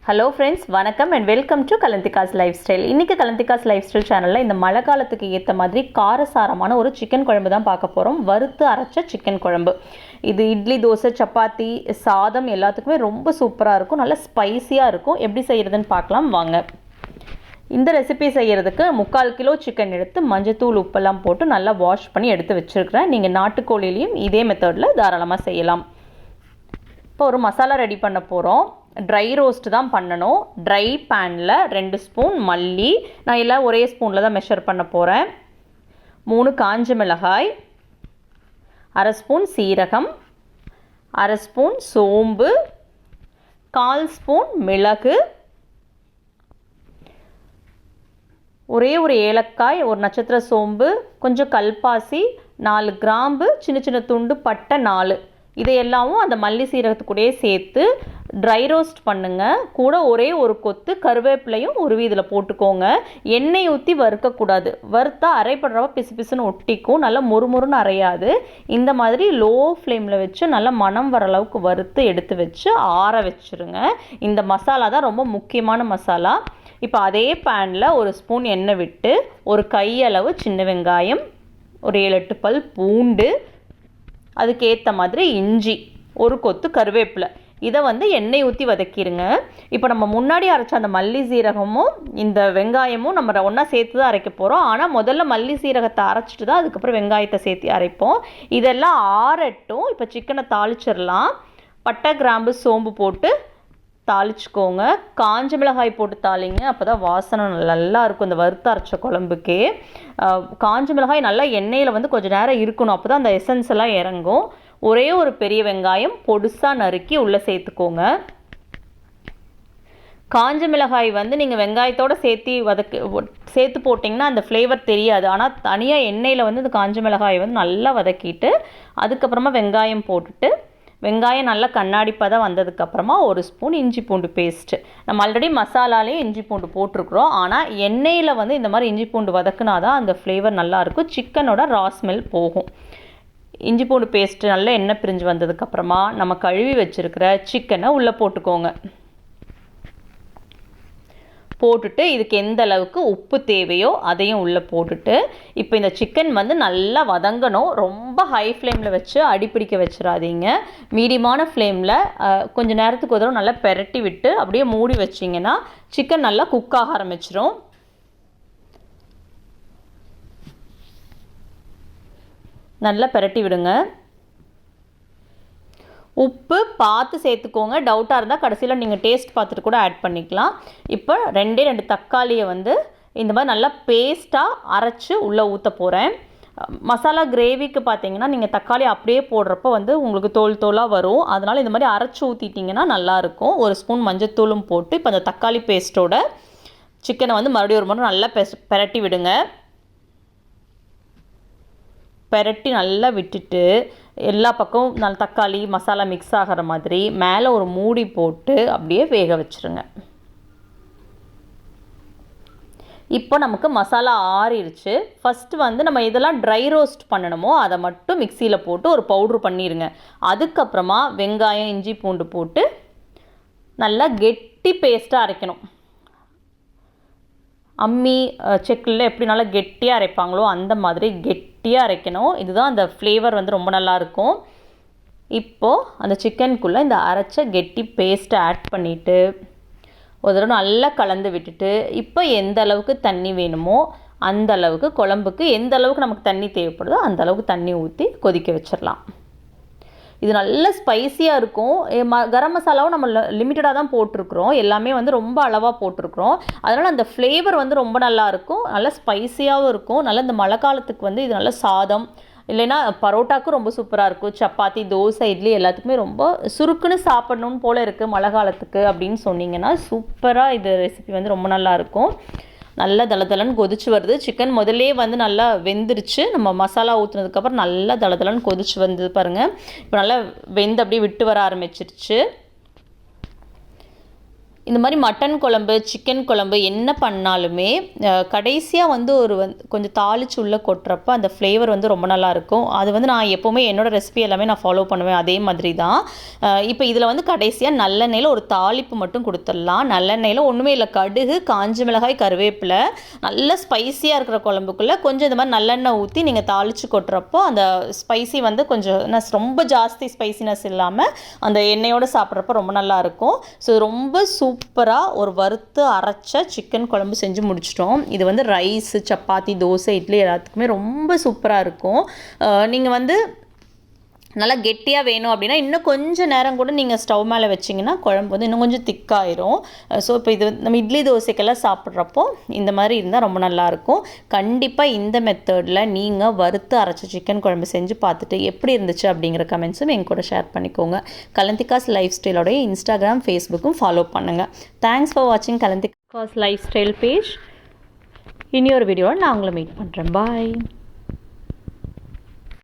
Hello friends, வணக்கம் and welcome to Kalanthika's lifestyle. இன்றைக்கி Kalanthika's life style சேனலில் இந்த மழை காலத்துக்கு ஏற்ற மாதிரி காரசாரமான ஒரு சிக்கன் குழம்பு தான் பார்க்க போகிறோம். வறுத்து அரைச்ச சிக்கன் குழம்பு. இது இட்லி, தோசை, சப்பாத்தி, சாதம் எல்லாத்துக்குமே ரொம்ப சூப்பராக இருக்கும். நல்லா ஸ்பைஸியாக இருக்கும். எப்படி செய்கிறதுன்னு பார்க்கலாம் வாங்க. இந்த ரெசிபி செய்கிறதுக்கு 3/4 கிலோ சிக்கன் எடுத்து மஞ்சத்தூள், உப்பெல்லாம் போட்டு நல்லா வாஷ் பண்ணி எடுத்து வச்சுருக்கிறேன். நீங்கள் நாட்டுக்கோழிலையும் இதே மெத்தடில் தாராளமாக செய்யலாம். இப்போ ஒரு மசாலா ரெடி பண்ண போகிறோம். ட்ரை ரோஸ்ட் தான் பண்ணணும். ட்ரை பேனில் 2 ஸ்பூன் மல்லி, நான் எல்லாம் ஒரே ஸ்பூனில் தான் மெஷர் பண்ண போகிறேன். 3 காஞ்ச மிளகாய், 1/2 ஸ்பூன் சீரகம், 1/2 ஸ்பூன் சோம்பு, 1/4 ஸ்பூன் மிளகு, ஒரே ஒரு ஏலக்காய், ஒரு நட்சத்திர சோம்பு, கொஞ்சம் கல்பாசி, 4 கிராம்பு, சின்ன சின்ன துண்டு பட்டை 4. இதையெல்லாமும் அந்த மல்லி சீரகத்துக்கூடயே சேர்த்து ட்ரை ரோஸ்ட் பண்ணுங்கள். கூட ஒரே ஒரு கொத்து கருவேப்பிலையும் உருவி இதில் போட்டுக்கோங்க. எண்ணெய் ஊற்றி வறுக்கக்கூடாது. வறுத்தா அரைப்படுறவ பிசு பிசுன்னு ஒட்டிக்கும். நல்லா மொறுமொறுன்னு அரையாது. இந்த மாதிரி லோ ஃப்ளேமில் வச்சு நல்லா மணம் வர அளவுக்கு வறுத்து எடுத்து வச்சு ஆற வச்சுருங்க. இந்த மசாலா தான் ரொம்ப முக்கியமான மசாலா. இப்போ அதே பேனில் ஒரு ஸ்பூன் எண்ணெய் விட்டு ஒரு கையளவு சின்ன வெங்காயம், ஒரு 7-8 பல் பூண்டு, அதுக்கேற்ற மாதிரி இஞ்சி, ஒரு கொத்து கருவேப்பிலை, இதை எண்ணெய் ஊற்றி வதக்கிடுங்க. இப்போ நம்ம முன்னாடி அரைச்ச அந்த மல்லி சீரகமும் இந்த வெங்காயமும் நம்ம ஒன்றா சேர்த்து தான் அரைக்க போகிறோம். ஆனால் முதல்ல மல்லி சீரகத்தை அரைச்சிட்டு தான் அதுக்கப்புறம் வெங்காயத்தை சேர்த்து அரைப்போம். இதெல்லாம் ஆறட்டும். இப்போ சிக்கனை தாளிச்சிடலாம். பட்டை, கிராம்பு, சோம்பு போட்டு தாளிச்சுக்கோங்க. காஞ்ச மிளகாய் போட்டு தாளிங்க. அப்போ தான் வாசனை நல்லா இருக்கும் இந்த வறுத்து அரைச்ச குழம்புக்கே. காஞ்ச மிளகாய் நல்லா எண்ணெயில் கொஞ்சம் நேரம் இருக்கணும். அப்போ தான் அந்த எசன்ஸ் எல்லாம் இறங்கும். ஒரே ஒரு பெரிய வெங்காயம் பொடுசாக நறுக்கி உள்ளே சேர்த்துக்கோங்க. காஞ்ச மிளகாய் நீங்கள் வெங்காயத்தோடு சேர்த்து போட்டிங்கன்னா அந்த ஃப்ளேவர் தெரியாது. ஆனால் தனியாக எண்ணெயில் இந்த காஞ்ச மிளகாய் நல்லா வதக்கிட்டு அதுக்கப்புறமா வெங்காயம் போட்டுட்டு, வெங்காயம் நல்லா கண்ணாடி பதம் வந்ததுக்கப்புறமா ஒரு ஸ்பூன் இஞ்சி பூண்டு பேஸ்ட்டு. நம்ம ஆல்ரெடி மசாலாலேயும் இஞ்சி பூண்டு போட்டிருக்குறோம். ஆனால் எண்ணெயில் இந்த மாதிரி இஞ்சி பூண்டு வதக்குனா தான் அந்த ஃப்ளேவர் நல்லாயிருக்கும். சிக்கனோட ரா ஸ்மெல் போகும். இஞ்சி பூண்டு பேஸ்ட்டு நல்லா எண்ணெய் பிரிஞ்சு வந்ததுக்கப்புறமா நம்ம கழுவி வச்சுருக்கிற சிக்கனை உள்ளே போட்டுக்கோங்க. போட்டுட்டு இதுக்கு எந்த அளவுக்கு உப்பு தேவையோ அதையும் உள்ளே போட்டுட்டு, இப்போ இந்த சிக்கன் நல்லா வதங்கணும். ரொம்ப ஹை ஃப்ளேமில் வச்சு அடிப்பிடிக்க வச்சிடாதீங்க. மீடியமான ஃப்ளேமில் கொஞ்சம் நேரத்துக்கு ஒரு தடவை நல்லா பெரட்டி விட்டு அப்படியே மூடி வச்சிங்கன்னா சிக்கன் நல்லா குக் ஆக ஆரம்பிச்சிடும். நல்லா பெரட்டி விடுங்க. உப்பு பார்த்து சேர்த்துக்கோங்க. டவுட்டாக இருந்தால் கடைசியில் நீங்கள் டேஸ்ட் பார்த்துட்டு கூட ஆட் பண்ணிக்கலாம். இப்போ 2 தக்காளியை இந்த மாதிரி நல்லா பேஸ்ட்டாக அரைச்சி உள்ளே ஊற்ற போகிறேன். மசாலா கிரேவிக்கு பார்த்தீங்கன்னா நீங்கள் தக்காளி அப்படியே போடுறப்போ உங்களுக்கு தோல் தோலாக வரும். அதனால் இந்த மாதிரி அரைச்சி ஊற்றிட்டிங்கன்னா நல்லாயிருக்கும். ஒரு ஸ்பூன் மஞ்சத்தூளும் போட்டு இப்போ அந்த தக்காளி பேஸ்ட்டோட சிக்கனை மறுபடியும் ஒரு முறை நல்லா பெரட்டி விடுங்க. பெரட்டி நல்லா விட்டுட்டு எல்லா பக்கமும் நல்ல தக்காளி மசாலா மிக்ஸ் ஆகிற மாதிரி மேலே ஒரு மூடி போட்டு அப்படியே வேக வச்சுருங்க. இப்போ நமக்கு மசாலா ஆறிடுச்சு. ஃபஸ்ட்டு நம்ம இதெல்லாம் ட்ரை ரோஸ்ட் பண்ணணுமோ அதை மட்டும் மிக்சியில் போட்டு ஒரு பவுட்ரு பண்ணிடுங்க. அதுக்கப்புறமா வெங்காயம், இஞ்சி பூண்டு போட்டு நல்லா கெட்டி பேஸ்ட்டாக அரைக்கணும். அம்மி செக்கில் எப்படி நல்லா கெட்டியாக அரைப்பாங்களோ அந்த மாதிரி கெட்டியாக அரைக்கணும். இதுதான் அந்த ஃப்ளேவர் ரொம்ப நல்லாயிருக்கும். இப்போது அந்த சிக்கனுக்குள்ளே இந்த அரைச்ச கெட்டி பேஸ்ட்டை ஆட் பண்ணிவிட்டு ஒரு தடவை நல்லா கலந்து விட்டுட்டு, இப்போ எந்த அளவுக்கு தண்ணி வேணுமோ அந்த அளவுக்கு, குழம்புக்கு எந்த அளவுக்கு நமக்கு தண்ணி தேவைப்படுதோ அந்த அளவுக்கு தண்ணி ஊற்றி கொதிக்க வச்சிடலாம். இது நல்ல ஸ்பைஸியாக இருக்கும். கரம் மசாலாவும் நம்ம லிமிட்டடாக தான் போட்டிருக்கிறோம். எல்லாமே ரொம்ப அளவாக போட்டிருக்கிறோம். அதனால் அந்த ஃப்ளேவர் ரொம்ப நல்லாயிருக்கும். நல்லா ஸ்பைஸியாகவும் இருக்கும். நல்லா இந்த மழை காலத்துக்கு இது நல்ல சாதம் இல்லைன்னா பரோட்டாக்கும் ரொம்ப சூப்பராக இருக்கும். சப்பாத்தி, தோசை, இட்லி எல்லாத்துக்குமே ரொம்ப சுருக்குன்னு சாப்பிடணும்னு போல் இருக்குது மழை காலத்துக்கு அப்படின்னு சொன்னீங்கன்னா சூப்பராக இது ரெசிபி ரொம்ப நல்லாயிருக்கும். நல்லா தளதளன்னு கொதிச்சு வருது. சிக்கன் முதல்லே நல்லா வெந்துருச்சு. நம்ம மசாலா ஊற்றுனதுக்கப்புறம் நல்லா தளதளன்னு கொதிச்சு வந்தது பாருங்கள். இப்போ நல்லா வெந்து அப்படியே விட்டு வர ஆரம்பிச்சிருச்சு. இந்த மாதிரி மட்டன் குழம்பு சிக்கன் குழம்பு என்ன பண்ணாலுமே கடைசியாக வந்து கொஞ்சம் தாளிச்சு உள்ளே கொட்டுறப்ப அந்த ஃப்ளேவர் வந்து ரொம்ப நல்லாயிருக்கும். அது வந்து நான் எப்போவுமே என்னோடய ரெசிபி எல்லாமே நான் ஃபாலோ பண்ணுவேன் அதே மாதிரி தான். இப்போ இதில் வந்து கடைசியாக நல்லெண்ணெயில் ஒரு தாளிப்பு மட்டும் கொடுத்துடலாம். நல்லெண்ணெயில் ஒன்றுமே இல்லை, கடுகு, காஞ்ச மிளகாய், கருவேப்பிலை, நல்ல ஸ்பைஸியாக இருக்கிற குழம்புக்குள்ளே கொஞ்சம் இந்த மாதிரி நல்லெண்ணெய் ஊற்றி நீங்கள் தாளித்து கொட்டுறப்போ அந்த ஸ்பைசி வந்து கொஞ்சம் ரொம்ப ஜாஸ்தி ஸ்பைசினஸ் இல்லாமல் அந்த எண்ணெயோடு சாப்பிட்றப்ப ரொம்ப நல்லாயிருக்கும். ஸோ ரொம்ப சூப்பராக ஒரு வறுத்து அரைச்ச சிக்கன் குழம்பு செஞ்சு முடிச்சிட்டோம். இது வந்து ரைஸு, சப்பாத்தி, தோசை, இட்லி எல்லாத்துக்குமே ரொம்ப சூப்பராக இருக்கும். நீங்கள் வந்து நல்லா கெட்டியாக வேணும் அப்படின்னா இன்னும் கொஞ்சம் நேரம் கூட நீங்கள் ஸ்டவ் மேலே வச்சிங்கன்னா குழம்பு வந்து இன்னும் கொஞ்சம் திக்காயிரும். ஸோ இப்போ இது நம்ம இட்லி தோசைக்கெல்லாம் சாப்பிட்றப்போ இந்த மாதிரி இருந்தால் ரொம்ப நல்லாயிருக்கும். கண்டிப்பாக இந்த மெத்தடில் நீங்கள் வறுத்து அரைச்ச சிக்கன் குழம்பு செஞ்சு பார்த்துட்டு எப்படி இருந்துச்சு அப்படிங்கிற கமெண்ட்ஸும் என் கூட ஷேர் பண்ணிக்கோங்க. கலந்திகாஸ் லைஃப் ஸ்டைலோடைய இன்ஸ்டாகிராம், ஃபேஸ்புக்கும் ஃபாலோ பண்ணுங்கள். தேங்க்ஸ் ஃபார் வாட்சிங் கலந்திகாஸ் லைஃப் ஸ்டைல் பேஜ். இனி ஒரு வீடியோவில் நான் உங்களை மீட் பண்ணுறேன். பாய்.